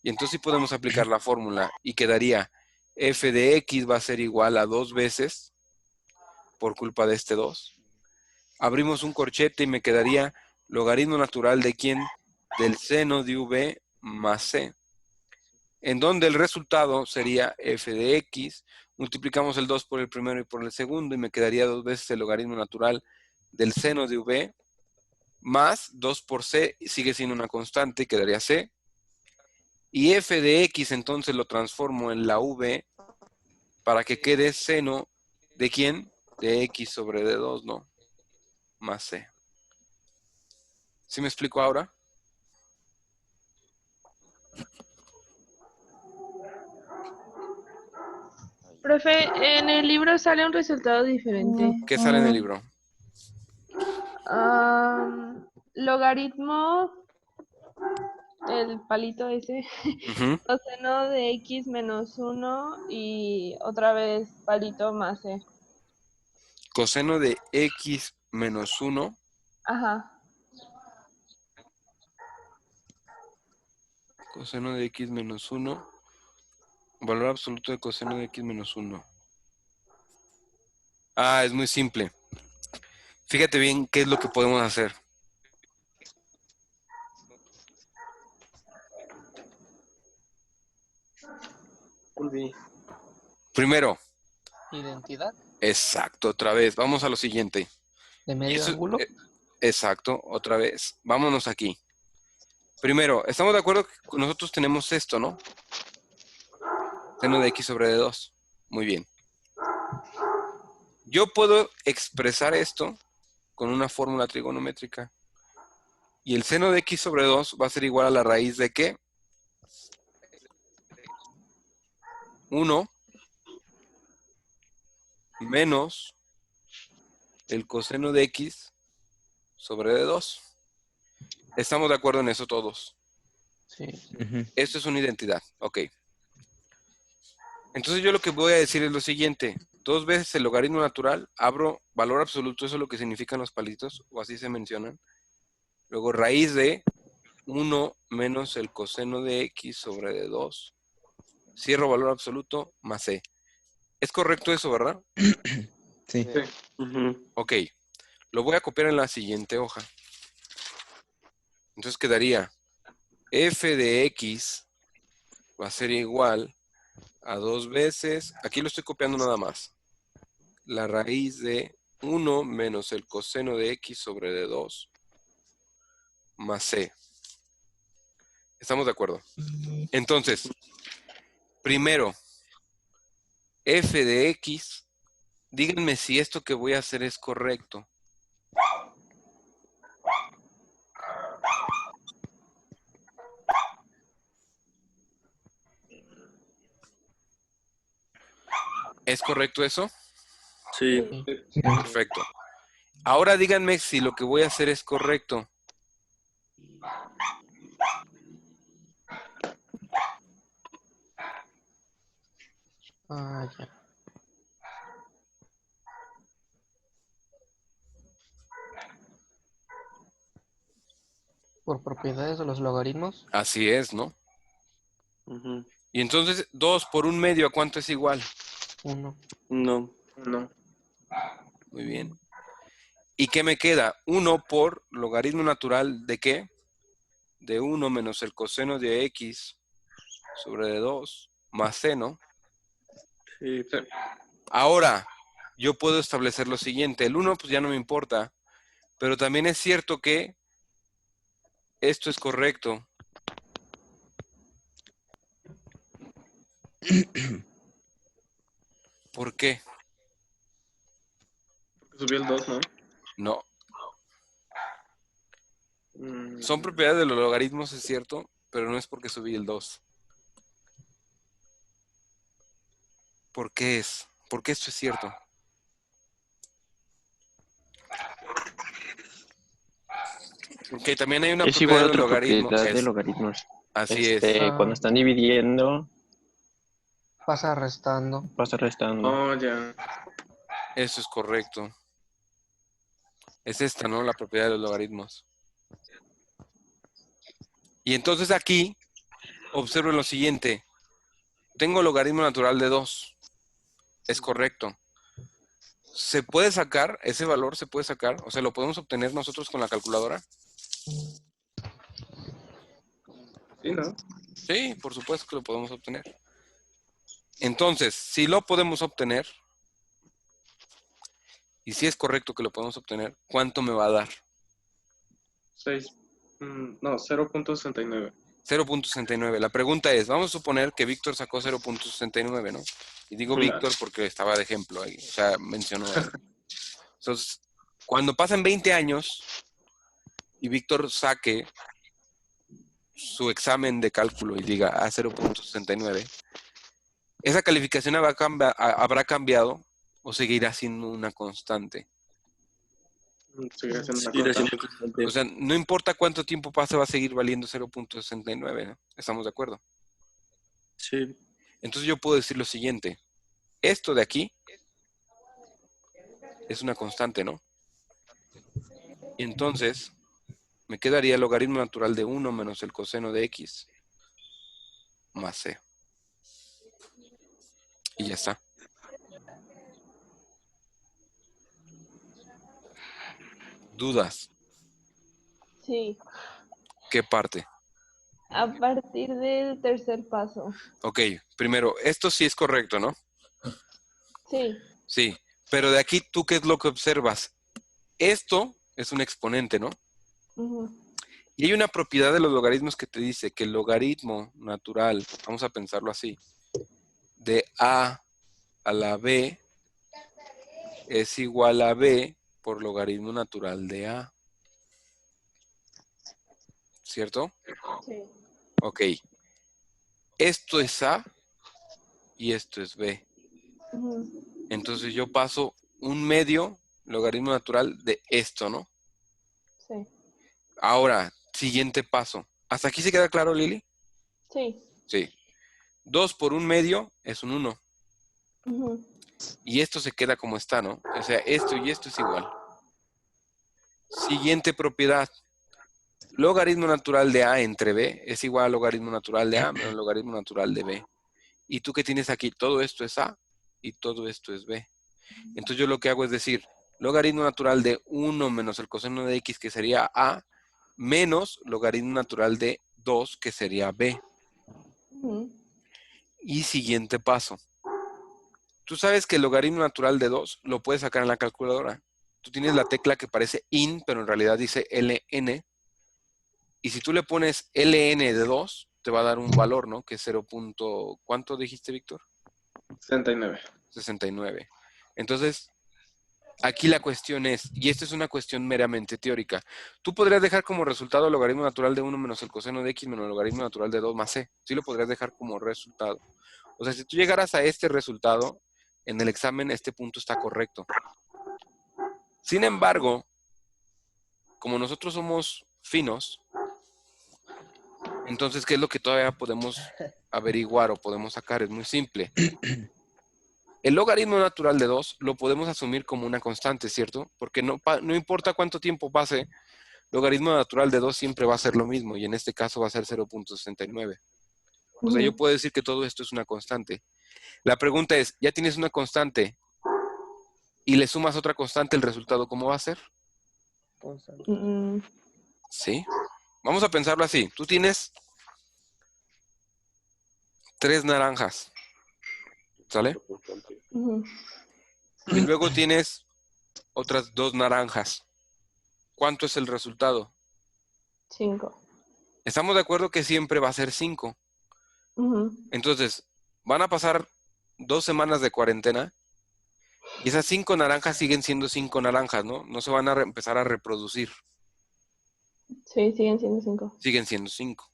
Y entonces sí podemos aplicar la fórmula y quedaría f de x va a ser igual a 2 veces por culpa de este 2. Abrimos un corchete y me quedaría logaritmo natural de quién? Del seno de v más c. en donde el resultado sería f de x, multiplicamos el 2 por el primero y por el segundo, y me quedaría 2 veces el logaritmo natural del seno de v, más 2 por c, sigue siendo una constante, y quedaría c. Y f de x entonces lo transformo en la v para que quede seno de ¿quién? De x sobre d2, ¿no? Más c. ¿Sí me explico ahora? Profe, en el libro sale un resultado diferente. ¿Qué sale en el libro? Logaritmo, el palito ese, Ujú. coseno de x menos 1 y otra vez palito más c. Coseno de x menos 1. Ajá. Coseno de x menos 1. Valor absoluto de coseno de x menos 1. Ah, es muy simple. Fíjate bien qué es lo que podemos hacer. Volví. Primero, Identidad exacto, otra vez. Vamos a lo siguiente. de Y medio eso- ángulo. Exacto, otra vez. Vámonos aquí. Primero, estamos de acuerdo que nosotros tenemos esto, ¿no? Seno de x sobre d2. Muy bien. Yo puedo expresar esto con una fórmula trigonométrica. Y el seno de x sobre 2 va a ser igual a la raíz de ¿qué? 1 menos el coseno de x sobre d2. ¿Estamos de acuerdo en eso todos? Sí. Ujú. Esto es una identidad. Ok. Entonces yo lo que voy a decir es lo siguiente. 2 veces el logaritmo natural, abro valor absoluto, eso es lo que significan los palitos, o así se mencionan. Luego raíz de 1 menos el coseno de x sobre d2. Cierro valor absoluto más c. ¿Es correcto eso, verdad? Sí. Ujú. Ok. Lo voy a copiar en la siguiente hoja. Entonces quedaría f de x va a ser igual a 2 veces, aquí lo estoy copiando nada más, la raíz de 1 menos el coseno de x sobre d2 más c. ¿Estamos de acuerdo? Entonces, primero, f de x, díganme si esto que voy a hacer es correcto. ¿Es correcto eso? Sí. Perfecto. Ahora díganme si lo que voy a hacer es correcto. Ah, ya. Por propiedades de los logaritmos. Así es, ¿no? Ujú. Y entonces 2 por 1/2, ¿a cuánto es igual? 1. No. Muy bien. ¿Y qué me queda? 1 por logaritmo natural ¿de qué? De 1 menos el coseno de x sobre 2 más c, ¿no? Sí. Ahora, yo puedo establecer lo siguiente. El 1 pues ya no me importa, pero también es cierto que esto es correcto. ¿Por qué? Subió el 2, ¿no? No. Mm. Son propiedades de los logaritmos, es cierto, pero no es porque subí el 2. ¿Por qué es? ¿Por qué esto es cierto? Ok, también hay una Es igual propiedad a del otra logaritmo. propiedad de logaritmos. Así es. Cuando están dividiendo, Pasa restando. pasa restando. Oh, ya. Eso es correcto. Es esta, ¿no? La propiedad de los logaritmos. Y entonces aquí, observen lo siguiente. Tengo logaritmo natural de 2. Es correcto. ¿Se puede sacar? ¿Ese valor se puede sacar? O sea, ¿lo podemos obtener nosotros con la calculadora? Sí, ¿no? Sí, por supuesto que lo podemos obtener. Entonces, si lo podemos obtener, y si es correcto que lo podemos obtener, ¿cuánto me va a dar? 0.69. 0.69. La pregunta es, vamos a suponer que Víctor sacó 0.69, ¿no? Y digo Claro. Víctor porque estaba de ejemplo ahí, o sea, mencionó. Entonces, cuando pasen 20 años y Víctor saque su examen de cálculo y diga a 0.69, ¿esa calificación habrá cambiado o seguirá siendo una constante? Seguirá siendo una Seguirá constante. siendo constante. O sea, no importa cuánto tiempo pase, va a seguir valiendo 0.69, ¿no? ¿Estamos de acuerdo? Sí. Entonces yo puedo decir lo siguiente. Esto de aquí es una constante, ¿no? Y entonces me quedaría el logaritmo natural de 1 menos el coseno de x más c. Y ya está. ¿Dudas? Sí. ¿Qué parte? A partir del tercer paso. Ok, primero, esto sí es correcto, ¿no? Sí. Sí, pero de aquí, ¿tú qué es lo que observas? Esto es un exponente, ¿no? Ujú. Y hay una propiedad de los logaritmos que te dice que el logaritmo natural, vamos a pensarlo así, de a la b es igual a b por logaritmo natural de a. ¿Cierto? Sí. Ok. Esto es a y esto es b. Ujú. Entonces yo paso un medio logaritmo natural de esto, ¿no? Sí. Ahora, siguiente paso. ¿Hasta aquí se queda claro, Lili? Sí. Sí. 2 por un medio es un 1. Ujú. Y esto se queda como está, ¿no? O sea, esto y esto es igual. Siguiente propiedad. Logaritmo natural de a entre b es igual a logaritmo natural de a menos logaritmo natural de b. ¿Y tú qué tienes aquí? Todo esto es a y todo esto es b. Entonces yo lo que hago es decir, logaritmo natural de 1 menos el coseno de x, que sería a, menos logaritmo natural de 2, que sería b. Ujú. Y siguiente paso. Tú sabes que el logaritmo natural de 2 lo puedes sacar en la calculadora. Tú tienes la tecla que parece in, pero en realidad dice ln. Y si tú le pones ln de 2, te va a dar un valor, ¿no? Que es 0. ¿Cuánto dijiste, Víctor? 69. 69. Entonces, aquí la cuestión es, y esta es una cuestión meramente teórica, tú podrías dejar como resultado el logaritmo natural de 1 menos el coseno de x menos el logaritmo natural de 2 más c. Sí lo podrías dejar como resultado. O sea, si tú llegaras a este resultado, en el examen este punto está correcto. Sin embargo, como nosotros somos finos, entonces, ¿qué es lo que todavía podemos averiguar o podemos sacar? Es muy simple. El logaritmo natural de 2 lo podemos asumir como una constante, ¿cierto? Porque no importa cuánto tiempo pase, logaritmo natural de 2 siempre va a ser lo mismo, y en este caso va a ser 0.69. O sea, yo Ujú. puedo decir que todo esto es una constante. La pregunta es, ya tienes una constante y le sumas otra constante, ¿el resultado cómo va a ser? Mm, ¿Sí? Vamos a pensarlo así. Tú tienes 3 naranjas, ¿sale? ujú. Y luego tienes otras 2 naranjas. ¿Cuánto es el resultado? 5. Estamos de acuerdo que siempre va a ser 5. Ujú. Entonces, van a pasar 2 semanas de cuarentena y esas 5 naranjas siguen siendo 5 naranjas, ¿no? No se van a empezar a reproducir. Sí, siguen siendo 5. Siguen siendo 5.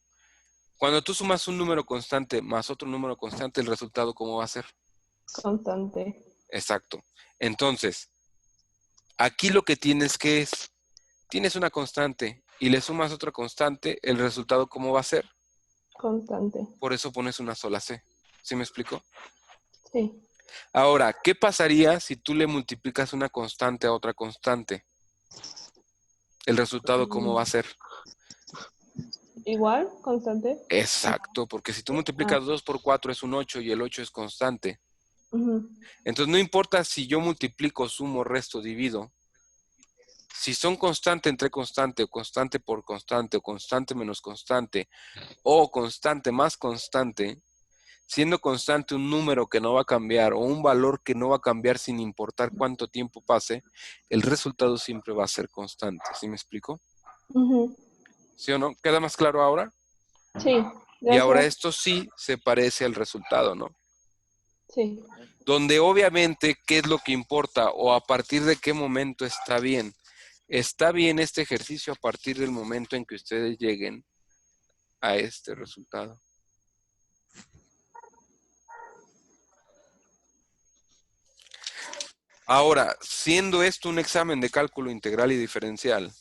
Cuando tú sumas un número constante más otro número constante, ¿el resultado cómo va a ser? Constante. Exacto. Entonces, aquí lo que tienes que es, tienes una constante y le sumas otra constante, ¿el resultado cómo va a ser? Constante. Por eso pones una sola C. ¿Sí me explico? Sí. Ahora, ¿qué pasaría si tú le multiplicas una constante a otra constante? ¿El resultado cómo va a ser? Igual, constante. Exacto, porque si tú Ah. multiplicas 2 por 4 es un 8 y el 8 es constante. Ujú. Entonces no importa si yo multiplico, sumo, resto, divido. Si son constante entre constante, o constante por constante, o constante menos constante, o constante más constante, siendo constante un número que no va a cambiar o un valor que no va a cambiar sin importar cuánto tiempo pase, el resultado siempre va a ser constante. ¿Sí me explico? Ujú. ¿Sí o no? ¿Queda más claro ahora? Sí, Y ahora gracias. esto sí se parece al resultado, ¿no? Sí. Donde obviamente, ¿qué es lo que importa? O a partir de qué momento está bien. Está bien este ejercicio a partir del momento en que ustedes lleguen a este resultado. Ahora, siendo esto un examen de cálculo integral y diferencial,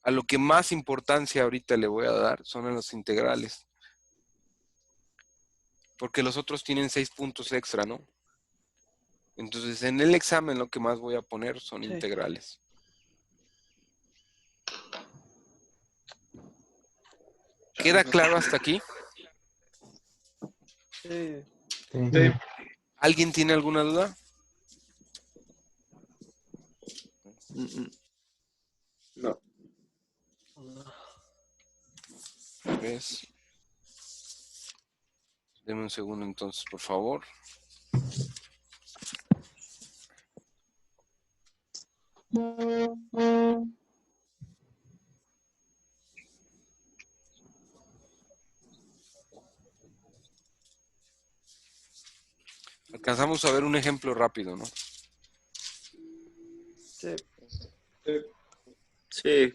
a lo que más importancia ahorita le voy a dar son a los integrales. Porque los otros tienen 6 puntos extra, ¿no? Entonces, en el examen lo que más voy a poner son integrales. ¿Queda claro hasta aquí? Sí. Sí. ¿Alguien tiene alguna duda? No. ¿Ves? Deme un segundo entonces, por favor. Alcanzamos a ver un ejemplo rápido, ¿no? Sí. Sí.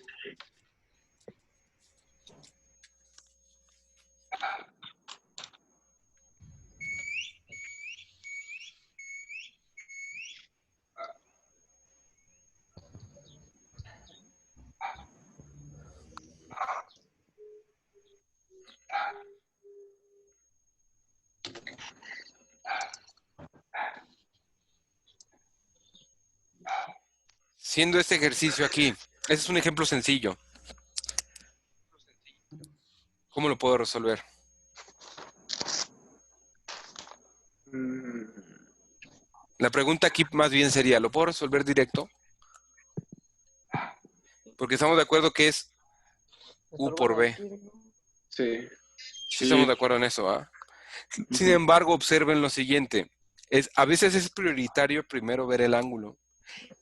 Siendo este ejercicio aquí, este es un ejemplo sencillo. ¿Cómo lo puedo resolver? La pregunta aquí más bien sería, ¿lo puedo resolver directo? Porque estamos de acuerdo que es U por B. Sí. Sí estamos de acuerdo en eso, ¿ah? Sin embargo, observen lo siguiente. A veces es prioritario primero ver el ángulo.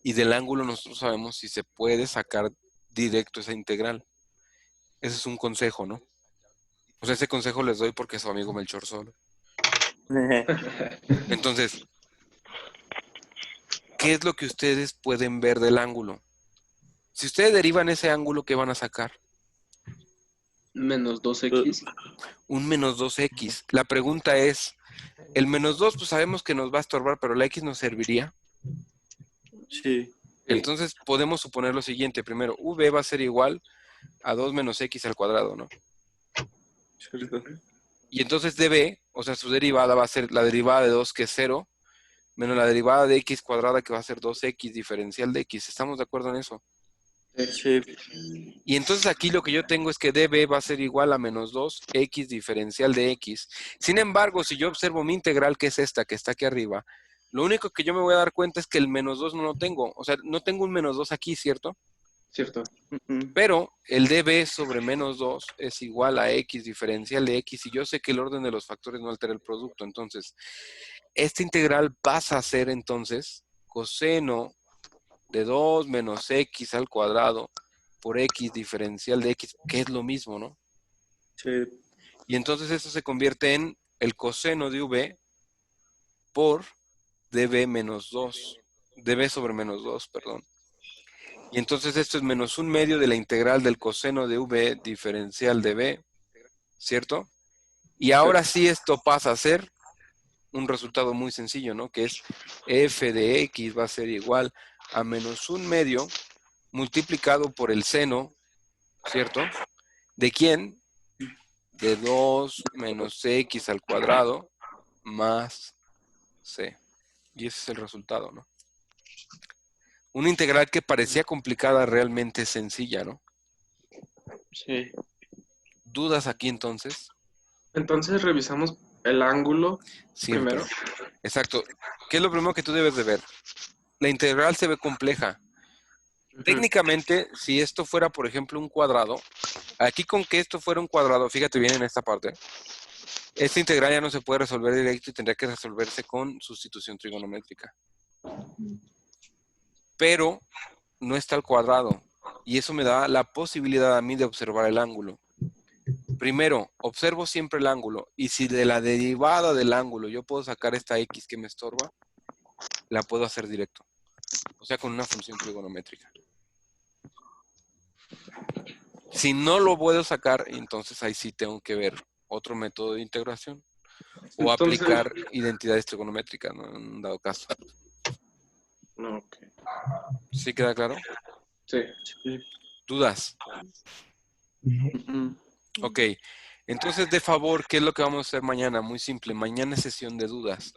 Y del ángulo nosotros sabemos si se puede sacar directo esa integral. Ese es un consejo, ¿no? O sea, ese consejo les doy porque es su amigo Melchor solo. Entonces, ¿qué es lo que ustedes pueden ver del ángulo? Si ustedes derivan ese ángulo, ¿qué van a sacar? Menos 2x. Un menos 2x. La pregunta es, el menos 2, pues sabemos que nos va a estorbar, pero la x nos serviría. Sí. Entonces, podemos suponer lo siguiente. Primero, v va a ser igual a 2 menos x al cuadrado, ¿no? Cierto. Y entonces db, o sea, su derivada va a ser la derivada de 2, que es 0, menos la derivada de x cuadrada, que va a ser 2x diferencial de x. ¿Estamos de acuerdo en eso? Sí. Y entonces aquí lo que yo tengo es que db va a ser igual a menos 2x diferencial de x. Sin embargo, si yo observo mi integral, que es esta, que está aquí arriba, lo único que yo me voy a dar cuenta es que el menos 2 no lo tengo. O sea, no tengo un menos 2 aquí, ¿cierto? Cierto. Pero el db sobre menos 2 es igual a x diferencial de x, y yo sé que el orden de los factores no altera el producto. Entonces, esta integral pasa a ser entonces coseno de 2 menos x al cuadrado por x diferencial de x, que es lo mismo, ¿no? Sí. Y entonces eso se convierte en el coseno de v por db menos 2, db sobre menos 2, perdón. Y entonces esto es menos 1/2 de la integral del coseno de v diferencial de b, ¿cierto? Y ahora sí esto pasa a ser un resultado muy sencillo, ¿no? Que es f de x va a ser igual a menos 1/2 multiplicado por el seno, ¿cierto? ¿De quién? De 2 menos x al cuadrado más c. Y ese es el resultado, ¿no? Una integral que parecía complicada realmente es sencilla, ¿no? Sí. ¿Dudas aquí entonces? Entonces revisamos el ángulo Siempre. primero. Exacto. ¿Qué es lo primero que tú debes de ver? La integral se ve compleja, Técnicamente, si esto fuera, por ejemplo, un cuadrado, aquí con que esto fuera un cuadrado, fíjate bien en esta parte, esta integral ya no se puede resolver directo y tendría que resolverse con sustitución trigonométrica. Pero no está al cuadrado y eso me da la posibilidad a mí de observar el ángulo. Primero, observo siempre el ángulo y si de la derivada del ángulo yo puedo sacar esta x que me estorba, la puedo hacer directo. O sea, con una función trigonométrica. Si no lo puedo sacar, entonces ahí sí tengo que ver otro método de integración o Entonces- aplicar identidades trigonométricas, ¿no? En un dado caso. No, ok. ¿Sí queda claro? Sí. ¿Dudas? Ok. Entonces, de favor, ¿qué es lo que vamos a hacer mañana? Muy simple. Mañana es sesión de dudas.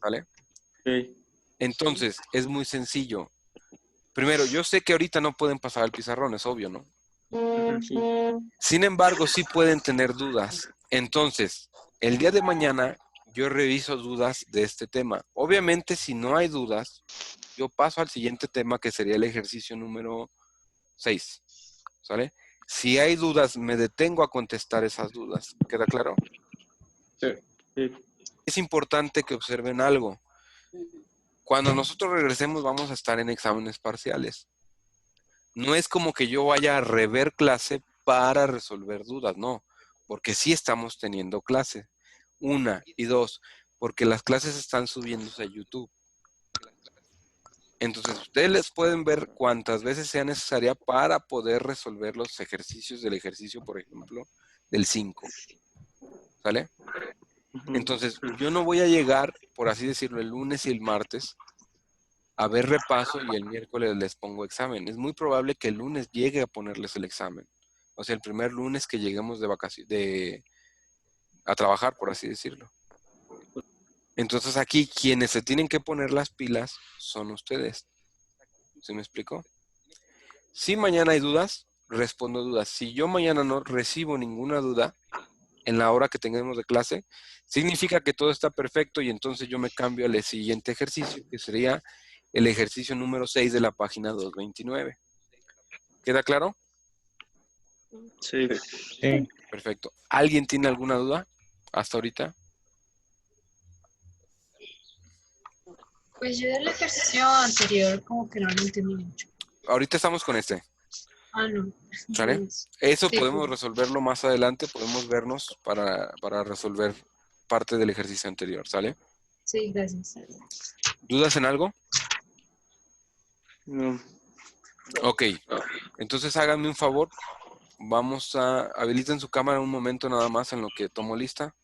¿Vale? Ok. Entonces, es muy sencillo. Primero, yo sé que ahorita no pueden pasar el pizarrón, es obvio, ¿no? Sí. Sin embargo, sí pueden tener dudas. Entonces, el día de mañana yo reviso dudas de este tema. Obviamente, si no hay dudas, yo paso al siguiente tema que sería el ejercicio número 6. ¿Sale? Si hay dudas, me detengo a contestar esas dudas. ¿Queda claro? Sí. Sí. Es importante que observen algo. Cuando nosotros regresemos vamos a estar en exámenes parciales. No es como que yo vaya a rever clase para resolver dudas, no, porque sí estamos teniendo clase. Una y dos, porque las clases están subiéndose a YouTube. Entonces, ustedes les pueden ver cuantas veces sea necesaria para poder resolver los ejercicios del ejercicio, por ejemplo, del 5. ¿Sale? Entonces, yo no voy a llegar, por así decirlo, el lunes y el martes a ver repaso y el miércoles les pongo examen. Es muy probable que el lunes llegue a ponerles el examen. O sea, el primer lunes que lleguemos de vacaciones, a trabajar, por así decirlo. Entonces aquí quienes se tienen que poner las pilas son ustedes. ¿Se me explicó? Si mañana hay dudas, respondo dudas. Si yo mañana no recibo ninguna duda en la hora que tengamos de clase, significa que todo está perfecto y entonces yo me cambio al siguiente ejercicio, que sería el ejercicio número 6 de la página 229. ¿Queda claro? Sí. Sí. Perfecto. ¿Alguien tiene alguna duda hasta ahorita? Pues yo del ejercicio anterior como que no lo entendí mucho. Ahorita estamos con este. Ah, no. ¿Sale? Entonces, Eso sí, podemos pues, resolverlo más adelante, podemos vernos para resolver parte del ejercicio anterior, ¿sale? sí, gracias. ¿Dudas en algo? No. Ok, entonces háganme un favor, vamos a habiliten su cámara un momento nada más en lo que tomo lista.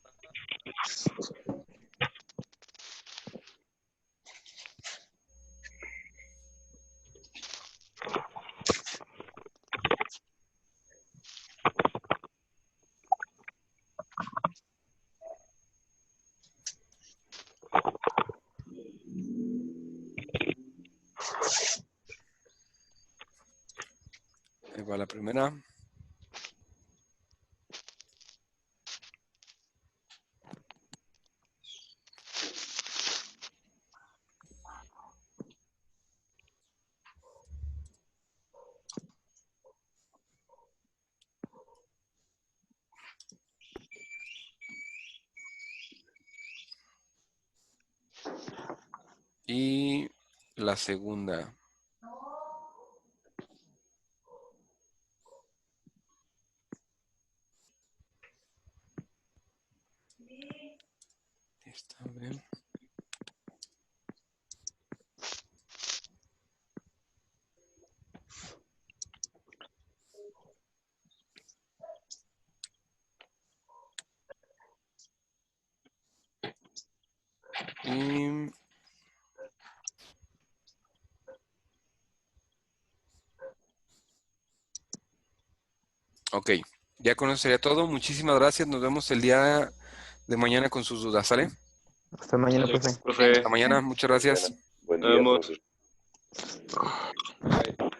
Ahí va la primera. Y la segunda. Está bien. Y ok, ya con eso sería todo. Muchísimas gracias. Nos vemos el día de mañana con sus dudas, ¿sale? Hasta mañana, Sale, profe. profe. Hasta mañana. Muchas gracias. Buen Nos día, vemos. profe.